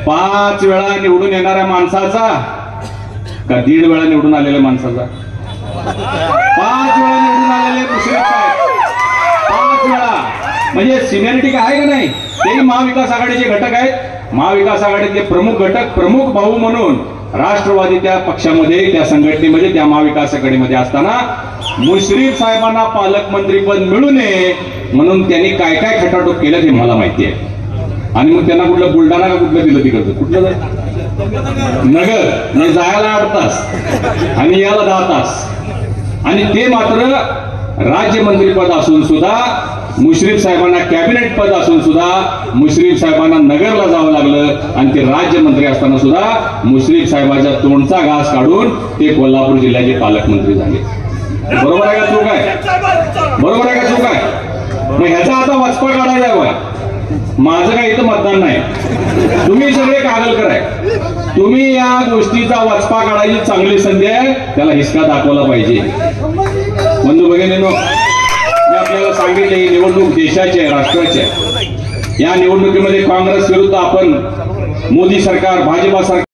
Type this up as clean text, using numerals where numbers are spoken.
5 वेळा निवडून येणाऱ्या माणसाचा का 1.5 वेळा निवडून आलेल्या माणसाचा? 5 वेळा निवडून आलेले मुश्रीफ साहेब, 5 वेळा. म्हणजे सिनियरिटी काय आहे का नाही? ते महाविकास आघाडीचे घटक आहेत. महाविकास आघाडीतले प्रमुख घटक, प्रमुख भाऊ म्हणून राष्ट्रवादी त्या पक्षामध्ये, त्या संघटनेमध्ये, त्या महाविकास आघाडीमध्ये असताना मुश्रीफ साहेबांना पालकमंत्रीपद मिळू नये म्हणून त्यांनी काय काय खटाटोप केलं हे मला माहिती आहे. आणि मग त्यांना कुठलं बुलढाणा का कुठलं दिलं तिकडचं? कुठलं नगर, म्हणजे जायला 8 तास आणि याला 10 तास. आणि ते मात्र राज्यमंत्रीपद असून सुद्धा, मुश्रीफ साहेबांना कॅबिनेट पद असून सुद्धा मुश्रीफ साहेबांना नगरला जावं लागलं. आणि ते राज्यमंत्री असताना सुद्धा मुश्रीफ साहेबांच्या तोंडचा घास काढून ते कोल्हापूर जिल्ह्याचे पालकमंत्री झाले. बरोबर आहे का चूक आहे? बरोबर आहे का चूक आहे? मग ह्याचा आता वचपा काढायचा आहे. माझं काय इथं मतदान नाही, तुम्ही सगळे कागल कराय. तुम्ही या गोष्टीचा वचपा काढायची चांगली संधी आहे, त्याला हिसका दाखवला पाहिजे. बंधू भगिनींनो, मी आपल्याला सांगितले ही निवडणूक देशाची आहे, राष्ट्राची आहे. या निवडणुकीमध्ये काँग्रेस विरुद्ध आपण मोदी सरकार, भाजपा सरकार